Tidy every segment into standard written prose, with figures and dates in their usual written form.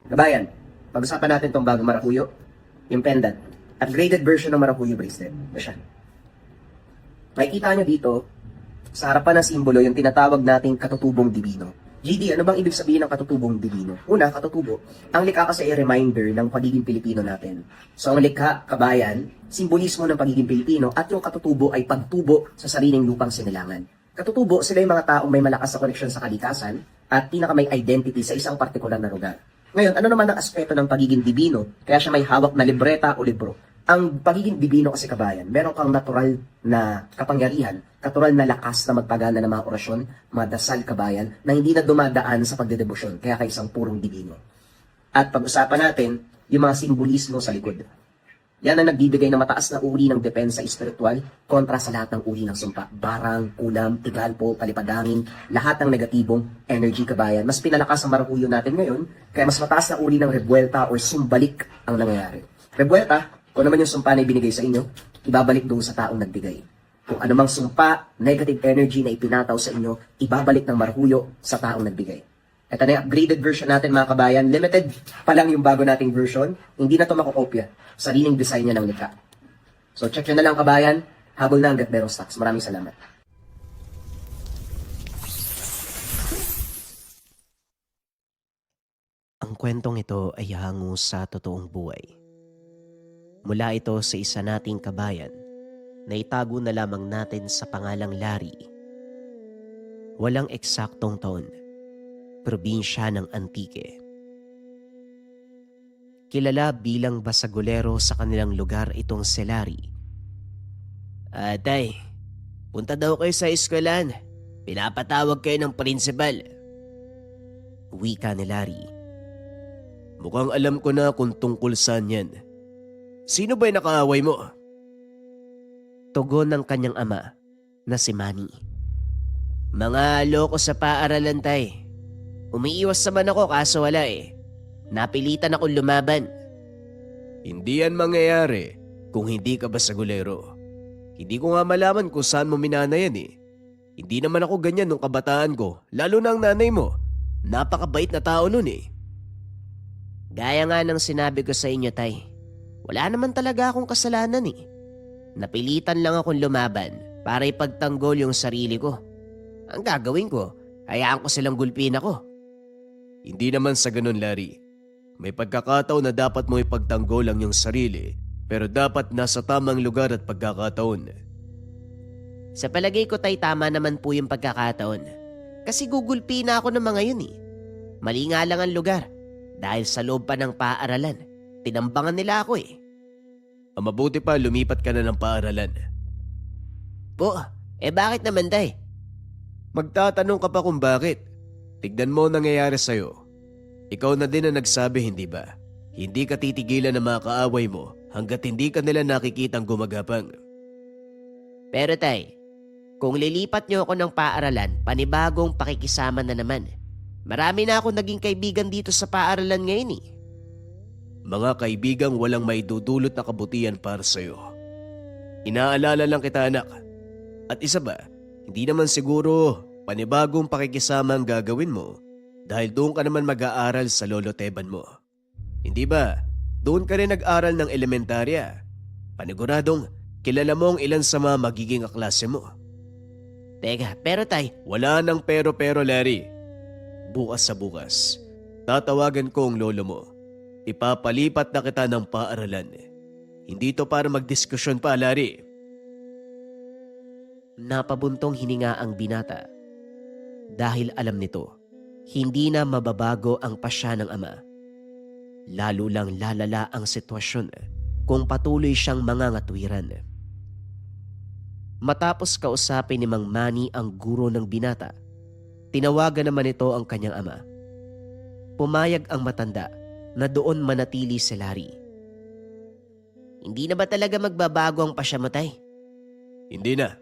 Kabayan, pag-usapan natin itong bagong marakuyo, yung pendant. Upgraded version ng marakuyo bracelet. Ito siya. Makikita nyo dito, sa harapan ng simbolo, yung tinatawag nating katutubong divino. GD, ano bang ibig sabihin ng katutubong divino? Una, katutubo. Ang likha kasi ay reminder ng pagiging Pilipino natin. So, ang likha, kabayan, simbolismo ng pagiging Pilipino, at yung katutubo ay pagtubo sa sariling lupang sinilangan. Katutubo, sila yung mga taong may malakas na koneksyon sa kalikasan at pinaka may identity sa isang partikular na lugar. Ngayon, ano naman ang aspeto ng pagiging divino? Kaya siya may hawak na libreta o libro. Ang pagiging divino kasi kabayan, meron kang natural na kapangyarihan, natural na lakas na magpagana ng mga orasyon, mga dasal kabayan, na hindi na dumadaan sa pagdedebosyon, kaya kay isang purong divino. At pag-usapan natin, yung mga simbolismo sa likod. Yan ang nagbibigay ng mataas na uri ng depensa espiritual kontra sa lahat ng uri ng sumpa. Barang, kulam, tigalpo, palipadangin, lahat ng negatibong energy kabayan. Mas pinalakas ang marakuyo natin ngayon, kaya mas mataas na uri ng rebuelta or sumbalik ang nangyayari. Rebuelta, kung naman yung sumpa na ibinigay sa inyo, ibabalik doon sa taong nagbigay. Kung anumang sumpa, negative energy na ipinataw sa inyo, ibabalik ng marakuyo sa taong nagbigay. Ito na yung upgraded version natin mga kabayan. Limited pa lang yung bago nating version. Hindi na ito makokopya. Sariling design niya ng likha. So check nyo na lang kabayan. Habol na hanggat merong stocks. Maraming salamat. Ang kwentong ito ay hango sa totoong buhay. Mula ito sa isa nating kabayan na itago na lamang natin sa pangalang Larry. Walang eksaktong taon, probinsya ng Antique. Kilala bilang basagulero sa kanilang lugar itong si Larry. Tay, punta daw kayo sa eskwelahan. Pinapatawag kayo ng principal. Wika ni Larry. Mukhang alam ko na kung tungkol saan yan. Sino ba yung nakaaway mo? Tugon ng kanyang ama na si Manny. Mga loko sa paaralan, tay. Umiiwas naman ako kaso wala eh. Napilitan akong lumaban. Hindi yan mangyayari kung hindi ka basagulero. Hindi ko nga malaman kung saan mo minana yan eh. Hindi naman ako ganyan nung kabataan ko, lalo na ang nanay mo. Napakabait na tao nun eh. Gaya nga ng sinabi ko sa inyo, tay. Wala naman talaga akong kasalanan eh. Napilitan lang akong lumaban para ipagtanggol yung sarili ko. Ang gagawin ko, hayaan ko silang gulpin ako. Hindi naman sa ganun, Larry. May pagkakataon na dapat mo ipagtanggol ang iyong sarili, pero dapat nasa tamang lugar at pagkakataon. Sa palagay ko tay tama naman po yung pagkakataon. Kasi gugulpi na ako ng mga yun eh. Mali nga lang ang lugar. Dahil sa loob pa ng paaralan, tinambangan nila ako eh. Ang mabuti pa lumipat ka na ng paaralan. Po, bakit naman tay? Magtatanong ka pa kung bakit. Tignan mo ang nangyayari sa'yo. Ikaw na din ang nagsabi, hindi ba? Hindi ka titigilan ng mga kaaway mo hanggat hindi ka nila nakikitang gumagapang. Pero tay, kung lilipat niyo ako ng paaralan, panibagong pakikisama na naman. Marami na ako naging kaibigan dito sa paaralan ngayon eh. Mga kaibigang walang maidudulot na kabutihan para sa'yo. Inaalala lang kita anak. At isa ba, hindi naman siguro panibagong pakikisama ang gagawin mo dahil doon ka naman mag-aaral sa lolo Teban mo. Hindi ba, doon ka rin nag-aral ng elementarya. Paniguradong kilala mo ang ilan sa mga magiging kaklase mo. Teka, pero tay, wala nang pero Larry. Bukas sa bukas, tatawagan ko ang lolo mo. Ipapalipat na kita ng paaralan. Hindi to para magdiskusyon pa, Larry. Napabuntong hininga ang binata. Dahil alam nito, hindi na mababago ang pasya ng ama. Lalo lang lalala ang sitwasyon kung patuloy siyang mangangatwiran. Matapos kausapin ni Mang Manny ang guro ng binata, tinawagan naman ito ang kanyang ama. Pumayag ang matanda na doon manatili si Larry. Hindi na ba talaga magbabago ang pasya mo, tay? Hindi na.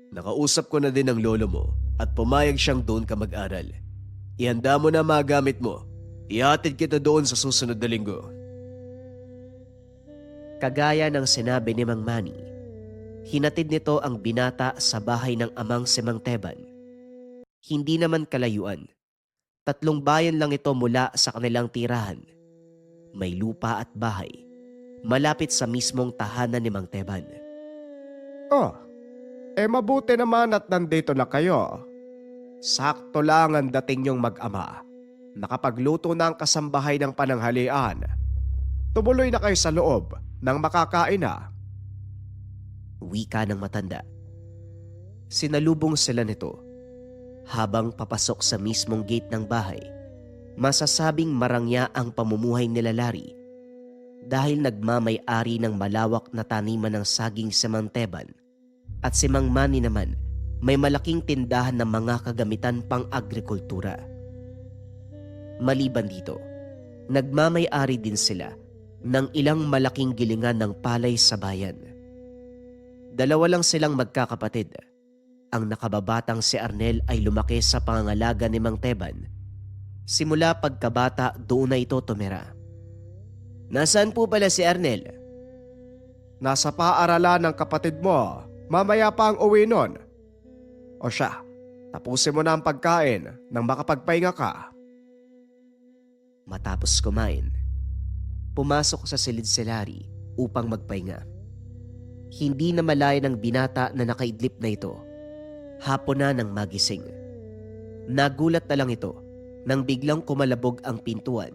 Nakausap ko na din ang lolo mo at pumayag siyang doon ka mag-aral. Ihanda mo na mga gamit mo. Ihatid kita doon sa susunod na linggo. Kagaya ng sinabi ni Mang Manny, hinatid nito ang binata sa bahay ng amang si Mang Teban. Hindi naman kalayuan. 3 bayan lang ito mula sa kanilang tirahan. may lupa at bahay malapit sa mismong tahanan ni Mang Teban. Oh, mabuti naman at nandito na kayo. Sakto lang ang dating niyong mag-ama. Nakapagluto na ang kasambahay ng pananghalian. Tumuloy na kayo sa loob nang makakain na. Wika ng matanda. Sinalubong sila nito. Habang papasok sa mismong gate ng bahay, masasabing marangya ang pamumuhay nila Larry dahil nagmamay-ari ng malawak na taniman ng saging si Mang Teban at si Mang Manny naman may malaking tindahan ng mga kagamitan pang agrikultura. Maliban dito, nagmamay-ari din sila ng ilang malaking gilingan ng palay sa bayan. Dalawa lang silang magkakapatid. Ang nakababatang si Arnel ay lumaki sa pangangalaga ni Mang Teban. Simula pagkabata doon na ito tumira. Nasaan po pala si Arnel? Nasa paaralan ng kapatid mo. Mamaya pa ang uwi nun. O siya, tapusin mo na ang pagkain nang makapagpahinga ka. Matapos kumain, pumasok sa silid si Larry upang magpahinga. Hindi na malaya ng binata na nakaidlip na ito. Hapon na nang magising. Nagulat na lang ito nang biglang kumalabog ang pintuan.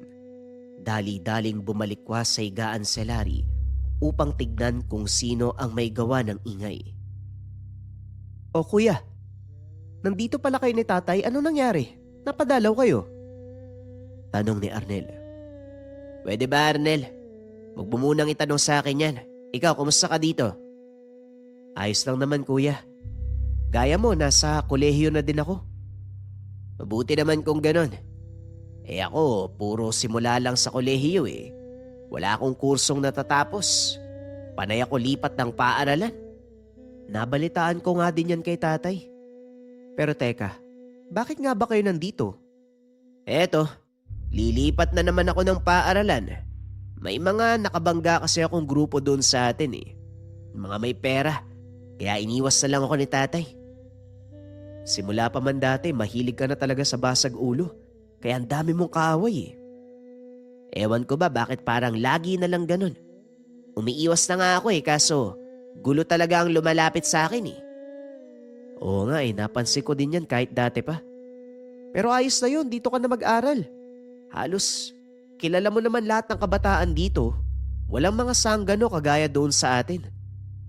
Dali-daling bumalikwas sa higaan si Larry upang tignan kung sino ang may gawa ng ingay. O kuya, nandito pala kayo ni tatay, ano nangyari? Napadalaw kayo? Tanong ni Arnel. Pwede ba Arnel? Huwag mo munang itanong sa akin yan. Ikaw, kumusta ka dito? Ayos lang naman kuya. Gaya mo, nasa kolehiyo na din ako. Mabuti naman kung ganon. Ako, puro simula lang sa kolehiyo eh. Wala akong kursong natatapos. Panay ako lipat ng paaralan. Nabalitaan ko nga din yan kay tatay. Pero teka, bakit nga ba kayo nandito? Eto, lilipat na naman ako ng paaralan. May mga nakabangga kasi akong grupo doon sa atin eh. Mga may pera, kaya iniwas na lang ako ni tatay. Simula pa man dati, mahilig ka na talaga sa basag ulo. Kaya ang dami mong kaaway eh. Ewan ko ba bakit parang lagi na lang ganun. Umiiwas na nga ako eh, kaso gulo talaga ang lumalapit sa akin eh. Oo nga eh, napansin ko din yan kahit dati pa. Pero ayos na yun, dito ka na mag-aral. Halos, kilala mo naman lahat ng kabataan dito. Walang mga sanggano kagaya doon sa atin.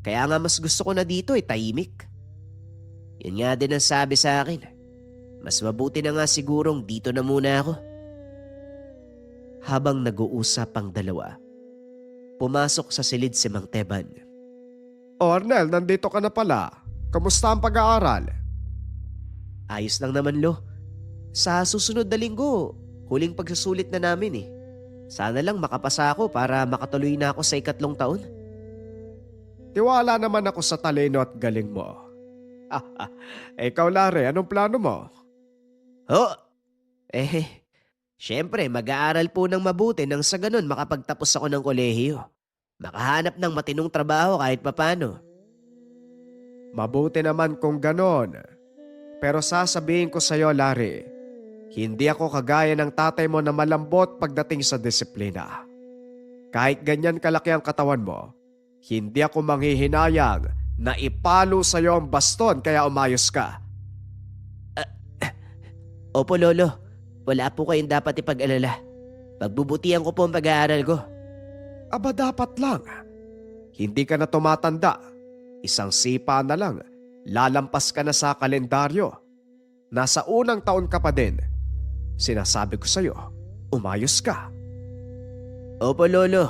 Kaya nga mas gusto ko na dito eh, tahimik. Yun nga din ang sabi sa akin. Mas mabuti na nga sigurong dito na muna ako. Habang nag-uusap ang dalawa, pumasok sa silid si Mang Teban. O Arnel, nandito ka na pala. Kamusta ang pag-aaral? Ayos lang naman lo. Sa susunod na linggo, huling pagsusulit na namin eh. Sana lang makapasa ako para makatuloy na ako sa 3 taon. Tiwala naman ako sa talino at galing mo. Ikaw Larry, anong plano mo? Syempre mag-aaral po ng mabuti nang sa ganun makapagtapos ako ng kolehiyo. Makahanap ng matinong trabaho kahit papano. Mabuti naman kung ganon. Pero sasabihin ko sa'yo Larry, hindi ako kagaya ng tatay mo na malambot pagdating sa disiplina. Kahit ganyan kalaki ang katawan mo, hindi ako manghihinayang na ipalo sa'yo ang baston kaya umayos ka. Opo lolo, wala po kayong dapat ipag-alala. Pagbubutihan ko po ang pag-aaral ko. Aba dapat lang. Hindi ka na tumatanda. Isang sipa na lang, lalampas ka na sa kalendaryo. Nasa unang taon ka pa din. Sinasabi ko sa'yo, umayos ka. Opo lolo,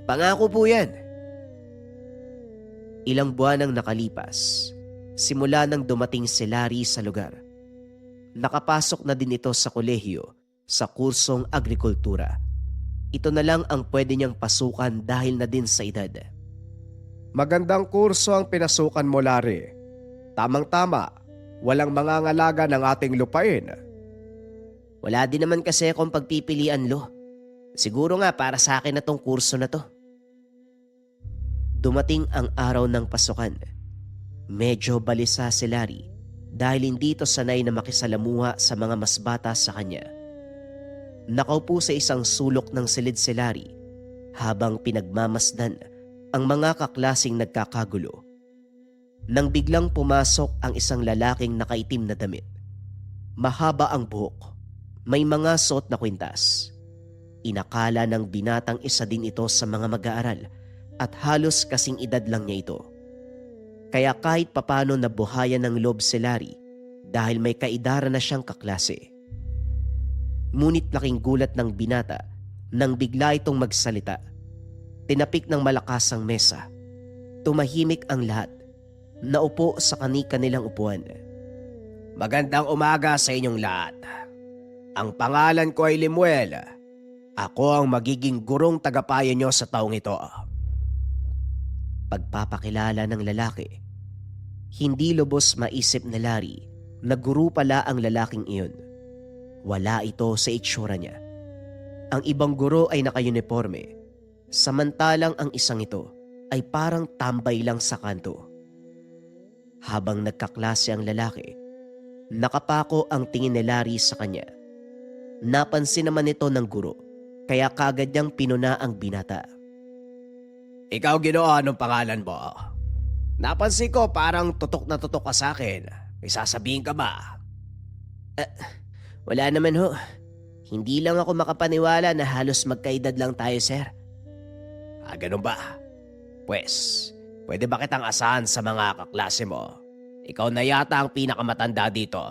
pangako po yan. Ilang buwan ang nakalipas, simula nang dumating si Larry sa lugar. Nakapasok na din ito sa kolehiyo sa kursong agrikultura. Ito na lang ang pwede niyang pasukan dahil na din sa edad. Magandang kurso ang pinasukan mo Larry. Tamang-tama, walang mangangalaga ng ating lupain. Wala din naman kasi akong pagpipilian lo. Siguro nga para sa akin na tong kurso na to. Dumating ang araw ng pasukan. Medyo balisa si Larry dahil hindi ito sanay na makisalamuha sa mga mas bata sa kanya. Nakaupo sa isang sulok ng silid si Larry habang pinagmamasdan ang mga kaklasing nagkakagulo. Nang biglang pumasok ang isang lalaking nakaitim na damit. Mahaba ang buhok, may mga suot na kwintas. Inakala ng binatang isa din ito sa mga mag-aaral at halos kasing edad lang niya ito. Kaya kahit papano nabuhayan ng loob si Larry dahil may kaedaran na siyang kaklase. Ngunit laking gulat ng binata nang bigla itong magsalita. Tinapik ng malakas ang mesa. Tumahimik ang lahat. Naupo sa kani-kanilang upuan. Magandang umaga sa inyong lahat. Ang pangalan ko ay Lemuel. Ako ang magiging gurong tagapayo nyo sa taong ito. Pagpapakilala ng lalaki. Hindi lubos maisip ni Larry na guru pala ang lalaking iyon. Wala ito sa itsura niya. Ang ibang guro ay naka-uniforme, samantalang ang isang ito ay parang tambay lang sa kanto. Habang nagkaklase ang lalaki, nakapako ang tingin ni Larry sa kanya. Napansin naman ito ng guro, kaya kagad niyang pinuna ang binata. Ikaw, Ginoo, anong pangalan mo? Napansin ko parang tutok na tutok ka sa akin. May sasabihin ka ba? Wala naman ho. Hindi lang ako makapaniwala na halos magkaedad lang tayo, sir. Ganun ba? Pwes, pwede ba kitang asahan sa mga kaklase mo? Ikaw na yata ang pinakamatanda dito.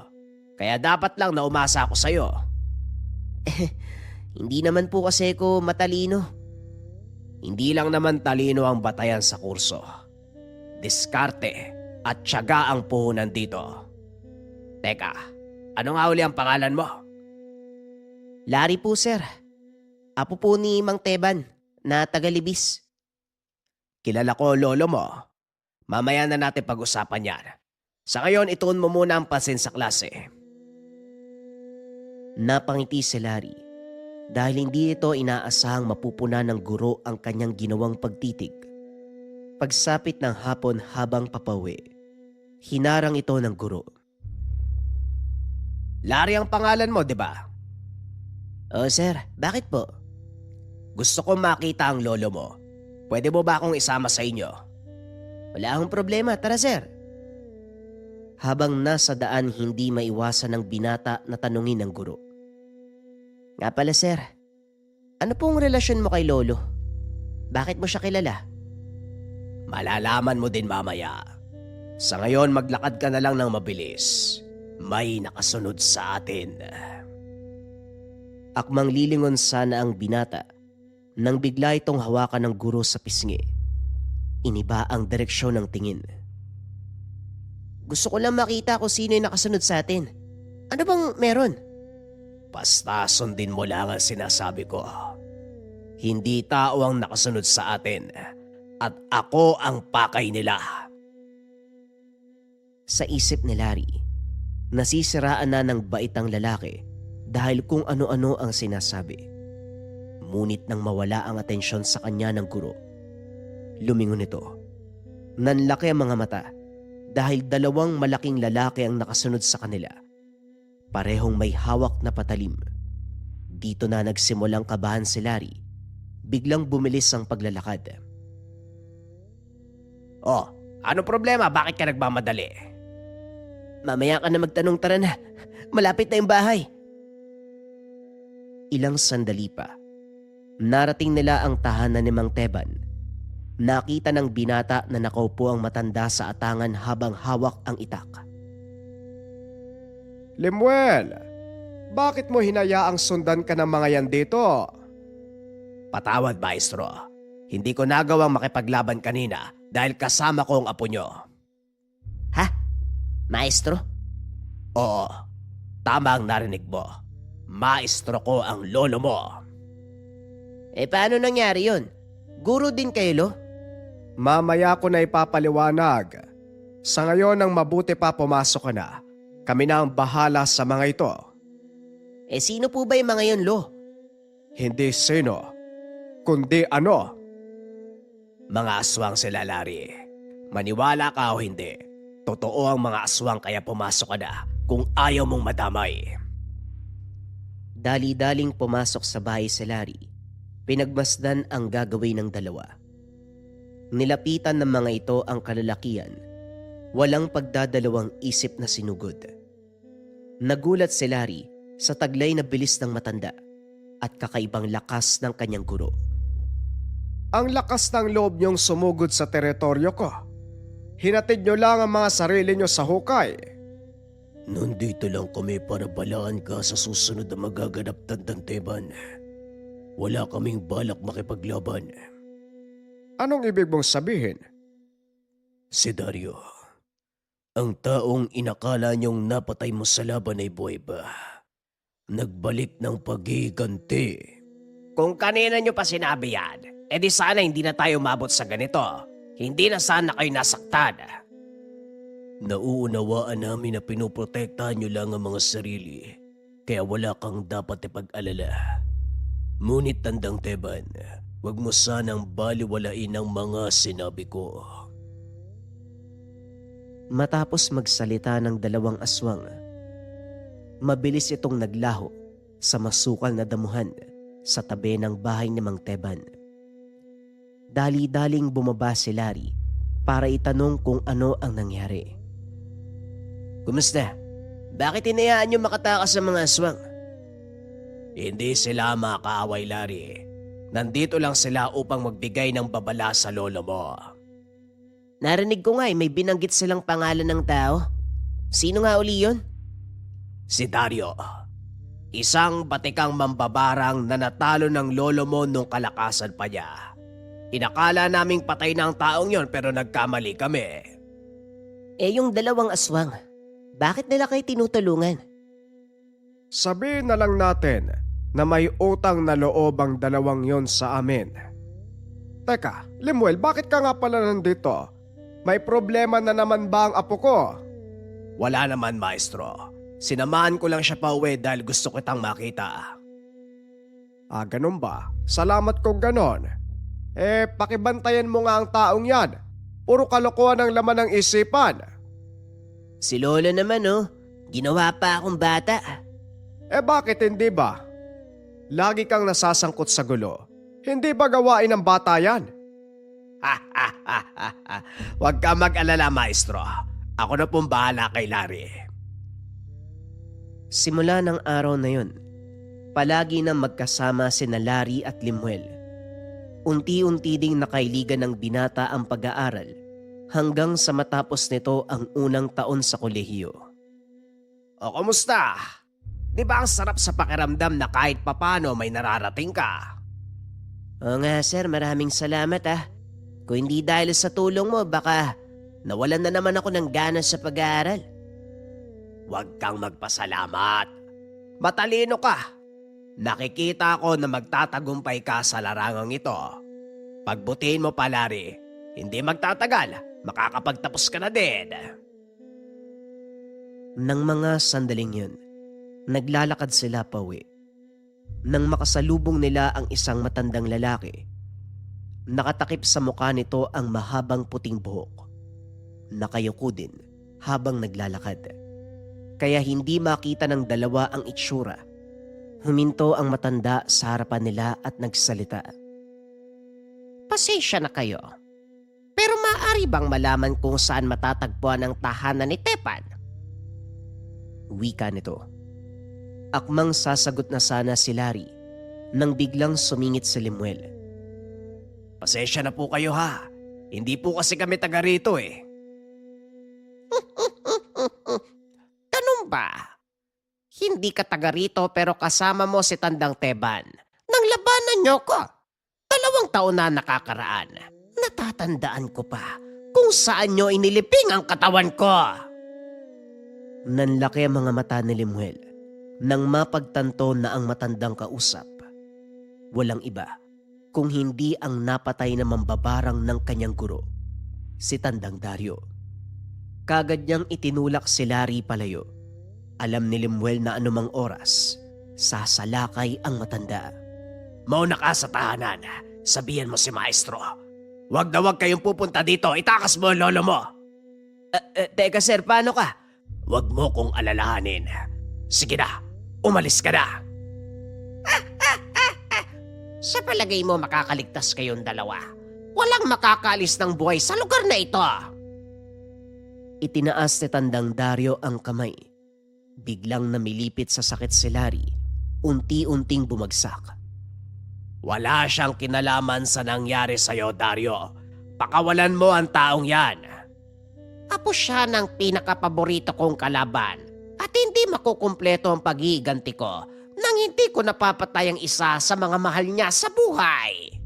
Kaya dapat lang na umasa ako sa'yo. Hindi naman po kasi ako matalino. Hindi lang naman talino ang batayan sa kurso. Diskarte at tiyaga ang puhunan dito. Teka, ano nga uli ang pangalan mo? Larry po, sir. Apo po ni Mang Teban na tagalibis. Kilala ko lolo mo. Mamaya na natin pag-usapan yan. Sa ngayon, ituon mo muna ang pansin sa klase. Napangiti si Larry dahil hindi ito inaasahang mapupuna ng guro ang kanyang ginawang pagtitig. Pagsapit ng hapon habang papauwi, hinarang ito ng guro. Larry ang pangalan mo, di ba? Oh, sir. Bakit po? Gusto ko makita ang lolo mo. Pwede mo ba akong isama sa inyo? Wala akong problema. Tara, sir. Habang nasa daan, hindi maiwasan ng binata na tanungin ng guro. Nga pala, sir. Ano pong relasyon mo kay lolo? Bakit mo siya kilala? Malalaman mo din mamaya. Sa ngayon, maglakad ka na lang ng mabilis. May nakasunod sa atin. Akmang lilingon sana ang binata nang bigla itong hawakan ng guro sa pisngi. Iniba ang direksyon ng tingin. Gusto ko lang makita kung sino yung nakasunod sa atin. Ano bang meron? Basta sundin mo lang ang sinasabi ko. Hindi tao ang nakasunod sa atin at ako ang pakay nila. Sa isip ni Larry, nasisiraan na ng bait ang lalaki dahil kung ano-ano ang sinasabi. Ngunit nang mawala ang atensyon sa kanya ng guro, lumingon ito. Nanlaki ang mga mata dahil dalawang malaking lalaki ang nakasunod sa kanila. Parehong may hawak na patalim. Dito na nagsimulang kabahan si Larry. Biglang bumilis ang paglalakad. Oh, ano problema? Bakit ka nagmamadali? Mamaya ka na magtanong, tara na. Malapit na yung bahay. Ilang sandali pa. Narating nila ang tahanan ni Mang Teban. Nakita ng binata na nakaupo ang matanda sa atangan habang hawak ang itak. Lemuel, bakit mo hinayaang sundan ka ng mga yan dito? Patawad, maestro. Hindi ko nagawang makipaglaban kanina dahil kasama ko ang apo nyo. Ha? Maestro? Oo, tama ang narinig mo. Maestro ko ang lolo mo. Paano nangyari yun? Guro din kayo, lo? Mamaya ko na ipapaliwanag. Sa ngayon ang mabuti pa pumasok ka na. Kami na ang bahala sa mga ito. Sino po ba yung mga yun, lo? Hindi sino, kundi ano. Mga aswang sila, Larry. Maniwala ka o hindi, totoo ang mga aswang kaya pumasok ka na kung ayaw mong madamay. Dali-daling pumasok sa bahay si Larry. Pinagmasdan ang gagawin ng dalawa. Nilapitan ng mga ito ang kalalakian. Walang pagdadalawang isip na sinugod. Nagulat si Larry sa taglay na bilis ng matanda at kakaibang lakas ng kanyang guro. Ang lakas ng loob niyong sumugod sa teritoryo ko. Hinatid niyo lang ang mga sarili niyo sa hukay. Nandito lang kami para balaan ka sa susunod na magaganap tandang Teban. Wala kaming balak makipaglaban. Anong ibig mong sabihin? Si Dario, ang taong inakala niyong napatay mo sa laban ay buhay pa. Nagbalik ng pagiganti. Kung kanina niyo pa sinabi yan, edi sana hindi na tayo umabot sa ganito. Hindi na sana kayo nasaktan. Nauunawaan namin na pinoprotektahan niyo lang ang mga sarili, kaya wala kang dapat ipag-alala. Ngunit tandang Teban, huwag mo sanang baliwalain ang mga sinabi ko. Matapos magsalita ng dalawang aswang, mabilis itong naglaho sa masukal na damuhan sa tabi ng bahay ni Mang Teban. Dali-daling bumaba si Larry para itanong kung ano ang nangyari. Kumusta? Bakit hinayaan niyo makatakas sa mga aswang? Hindi sila makaaway, Larry. Nandito lang sila upang magbigay ng babala sa lolo mo. Narinig ko nga may binanggit silang pangalan ng tao. Sino nga uli yun? Si Dario. Isang batikang mambabarang na natalo ng lolo mo nung kalakasan pa niya. Inakala naming patay na ang taong yon pero nagkamali kami. Yung dalawang aswang, bakit nila kayo tinutulungan? Sabihin na lang natin na may utang na loob ang dalawang yon sa amin. Teka, Lemuel, bakit ka nga pala nandito? May problema na naman ba ang apo ko? Wala naman, maestro. Sinamahan ko lang siya pa uwi dahil gusto kitang makita. Ganun ba? Salamat kung ganon. Pakibantayan mo nga ang taong yan. Puro kalokohan ang laman ng isipan. Si Lolo naman ginawa pa akong bata. Bakit hindi ba? Lagi kang nasasangkot sa gulo. Hindi ba gawain ng bata yan? Huwag ka mag-alala, maestro. Ako na pong bahala kay Larry. Simula ng araw na yun, palagi nang magkasama sina Larry at Lemuel. Unti-unti ding nakailigan ng binata ang pag-aaral hanggang sa matapos nito ang unang taon sa kolehiyo. O kumusta? Di ba ang sarap sa pakiramdam na kahit papano may nararating ka? Oo nga sir, maraming salamat Kung hindi dahil sa tulong mo, baka nawalan na naman ako ng gana sa pag-aaral. Huwag kang magpasalamat. Matalino ka. Nakikita ko na magtatagumpay ka sa larangang ito. Pagbutihin mo pa, Larry. Hindi magtatagal. Makakapagtapos ka na din. Nang mga sandaling yun, naglalakad sila pauwi. Nang makasalubong nila ang isang matandang lalaki, nakatakip sa mukha nito ang mahabang puting buhok. Nakayuko din habang naglalakad. Kaya hindi makita ng dalawa ang itsura. Huminto ang matanda sa harapan nila at nagsalita. Pasensya na kayo. Pero maaari bang malaman kung saan matatagpuan ang tahanan ni Tepan? Wika nito. Akmang sasagot na sana si Larry nang biglang sumingit si Lemuel. Pasensya na po kayo Hindi po kasi kami taga rito Ganun ba? Hindi ka taga rito pero kasama mo si Tandang Teban. Nang labanan niyo ko. 2 taon na nakakaraan. Natatandaan ko pa kung saan niyo iniliping ang katawan ko. Nanlaki ang mga mata ni Lemuel nang mapagtanto na ang matandang kausap. Walang iba kung hindi ang napatay na mambabarang ng kanyang guro, si Tandang Dario. Kagad niyang itinulak si Larry palayo. Alam ni Lemuel na anumang oras, sasalakay ang matanda. Mauna ka sa tahanan. Sabihan mo si Maestro. Huwag na huwag kayong pupunta dito. Itakas mo ang lolo mo. Teka sir, paano ka? Huwag mo kong alalahanin. Sige na, umalis ka na. Sa palagay mo makakaligtas kayong dalawa? Walang makakaalis ng buhay sa lugar na ito. Itinaas ni Tandang Dario ang kamay. Biglang namilipit sa sakit si Larry. Unti-unting bumagsak. Wala siyang kinalaman sa nangyari sa'yo, Dario. Pakawalan mo ang taong yan. Apo siya ng pinakapaborito kong kalaban at hindi makukumpleto ang pag-iiganti ko nang hindi ko napapatay ang isa sa mga mahal niya sa buhay.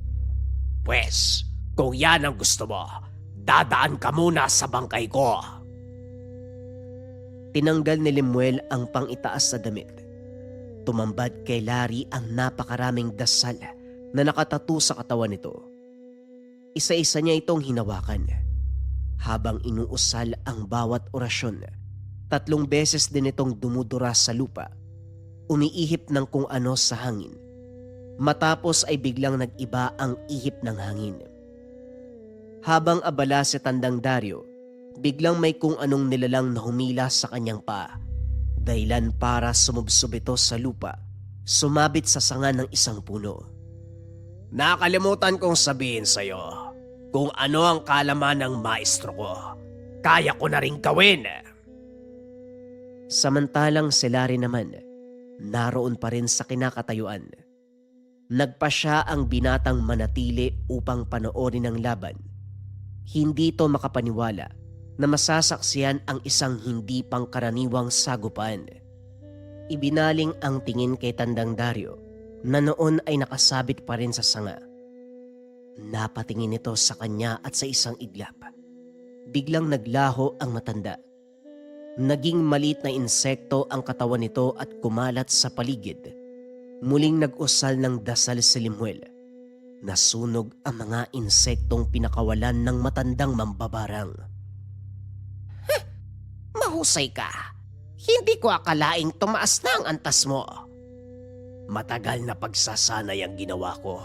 Pwes, kung yan ang gusto mo, dadaan ka muna sa bangkay ko. Tinanggal ni Lemuel ang pang-itaas na damit. Tumambad kay Larry ang napakaraming dasal na nakatato sa katawan nito. Isa-isa niya itong hinawakan. Habang inuusal ang bawat orasyon, 3 beses din itong dumudura sa lupa, umiihip ng kung ano sa hangin. Matapos ay biglang nag-iba ang ihip ng hangin. Habang abala si Tandang Dario, biglang may kung anong nilalang na humila sa kanyang paa. Dahilan para sumubsob ito sa lupa, sumabit sa sanga ng isang puno. Nakalimutan kong sabihin sa'yo kung ano ang kalaman ng maestro ko. Kaya ko na rin gawin. Samantalang si Larry naman, naroon pa rin sa kinakatayuan. Nagpa siya ang binatang manatili upang panoorin ang laban. Hindi to makapaniwala na masasaksiyan ang isang hindi pangkaraniwang sagupan. Ibinaling ang tingin kay Tandang Dario na noon ay nakasabit pa rin sa sanga. Napatingin ito sa kanya at sa isang iglap. Biglang naglaho ang matanda. Naging maliit na insekto ang katawan nito at kumalat sa paligid. Muling nag-usal ng dasal si Lemuel. Nasunog ang mga insektong pinakawalan ng matandang mambabarang. Mahusay ka. Hindi ko akalaing tumaas na ang antas mo. Matagal na pagsasanay ang ginawa ko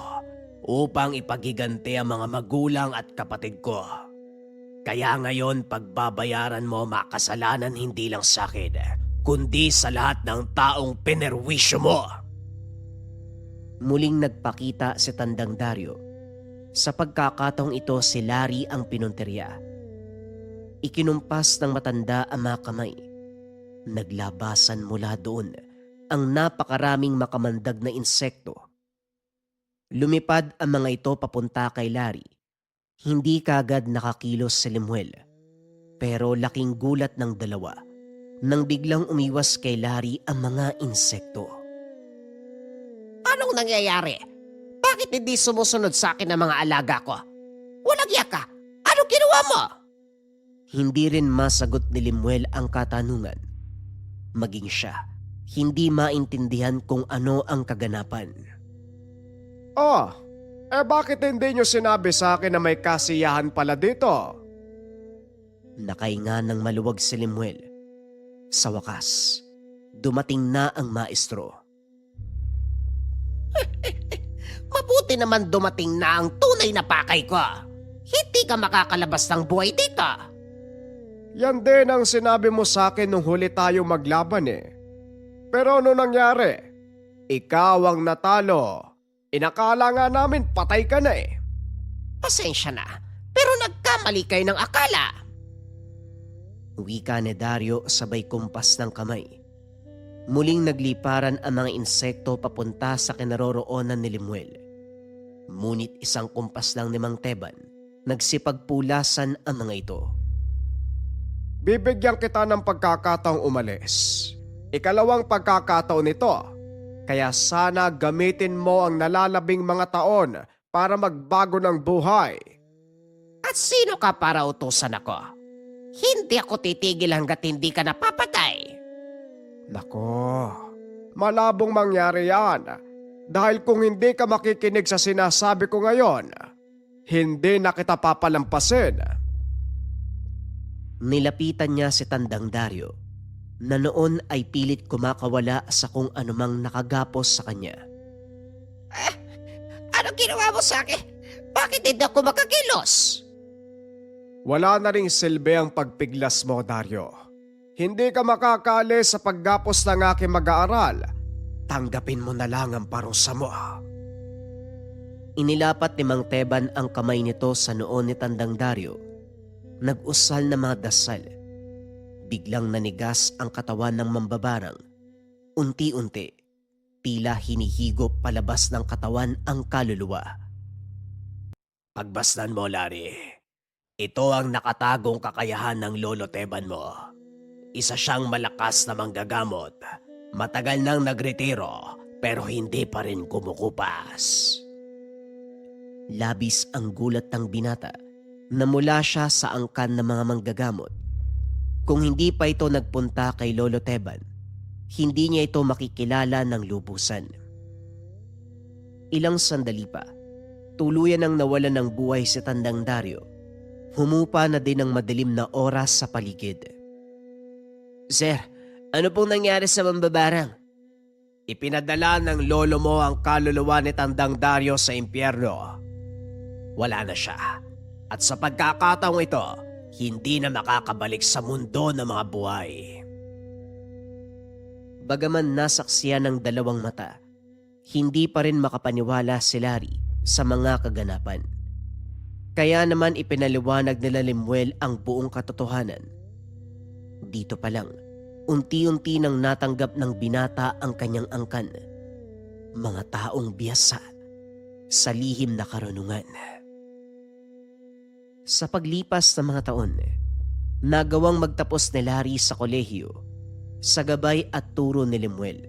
upang ipagiganti ang mga magulang at kapatid ko. Kaya ngayon pagbabayaran mo makasalanan hindi lang sa akin, kundi sa lahat ng taong pinerwisyo mo. Muling nagpakita si Tandang Dario. Sa pagkakataong ito si Larry ang pinunteriya. Ikinumpas ng matanda ang mga kamay. Naglabasan mula doon ang napakaraming makamandag na insekto. Lumipad ang mga ito papunta kay Larry. Hindi kaagad nakakilos si Lemuel. Pero laking gulat ng dalawa nang biglang umiwas kay Larry ang mga insekto. Anong nangyayari? Bakit hindi sumusunod sa akin ang mga alaga ko? Walang yaka! Anong ginawa mo? Hindi rin masagot ni Lemuel ang katanungan. Maging siya, hindi maintindihan kung ano ang kaganapan. Bakit hindi nyo sinabi sa akin na may kasiyahan pala dito? Nakahinga ng maluwag si Lemuel. Sa wakas, dumating na ang maestro. Mabuti naman dumating na ang tunay na pakay ko. Hindi ka makakalabas ng buhay dito. Yan din ang sinabi mo sa akin nung huli tayo maglaban eh. Pero ano nangyari? Ikaw ang natalo. Inakala nga namin patay ka na eh. Pasensya na, pero nagkamali kayo ng akala. Wika ni Dario sabay kumpas ng kamay. Muling nagliparan ang mga insekto papunta sa kinaroroonan ni Lemuel. Ngunit isang kumpas lang ni Mang Teban, nagsipagpulasan ang mga ito. Bibigyan kita ng pagkakataong umalis. Ikalawang pagkakataon nito. Kaya sana gamitin mo ang nalalabing mga taon para magbago ng buhay. At sino ka para utusan ako? Hindi ako titigil hanggat hindi ka napapatay. Nako, malabong mangyari yan. Dahil kung hindi ka makikinig sa sinasabi ko ngayon, hindi na kita papalampasin. Nilapitan niya si Tandang Dario na noon ay pilit kumakawala sa kung anumang nakagapos sa kanya. Anong ginawa mo sa akin? Bakit hindi ako makakilos? Wala na ring silbi ang pagpiglas mo, Dario. Hindi ka makakalis sa paggapos ng aking mag-aaral. Tanggapin mo na lang ang parusa mo. Inilapat ni Mang Teban ang kamay nito sa noon ni Tandang Dario. Nag-usal na mga dasal. Biglang nanigas ang katawan ng mambabarang. Unti-unti, tila hinihigop palabas ng katawan ang kaluluwa. Pagbasdan mo, Larry. Ito ang nakatagong kakayahan ng Lolo Teban mo. Isa siyang malakas na manggagamot. Matagal nang nagretiro pero hindi pa rin kumukupas. Labis ang gulat ng binata na mula siya sa angkan ng mga manggagamot. Kung hindi pa ito nagpunta kay Lolo Teban, hindi niya ito makikilala ng lubusan. Ilang sandali pa, tuluyan ang nawalan ng buhay si Tandang Dario. Humupa na din ang madilim na oras sa paligid. Sir, ano pong nangyari sa mambabarang? Ipinadala ng lolo mo ang kaluluwa ni Tandang Dario sa impyerno. Wala na siya. At sa pagkakataong ito, hindi na makakabalik sa mundo ng mga buhay. Bagaman nasaksiyan ng dalawang mata, hindi pa rin makapaniwala si Larry sa mga kaganapan. Kaya naman ipinaliwanag nila Lemuel ang buong katotohanan. Dito pa lang, unti-unti nang natanggap ng binata ang kanyang angkan. Mga taong biyasa sa lihim na karunungan. Sa paglipas ng mga taon, nagawang magtapos ni Larry sa kolehiyo sa gabay at turo ni Lemuel.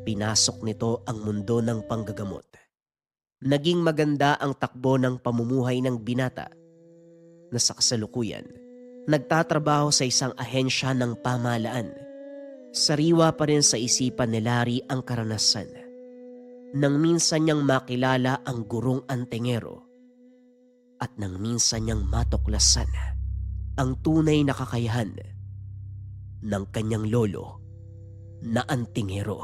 Pinasok nito ang mundo ng panggagamot. Naging maganda ang takbo ng pamumuhay ng binata na sa kasalukuyan nagtatrabaho sa isang ahensya ng pamahalaan. Sariwa pa rin sa isipan ni Larry ang karanasan nang minsan niyang makilala ang gurong antingero at nang minsan niyang matuklasan ang tunay na kakayahan ng kanyang lolo na antingero.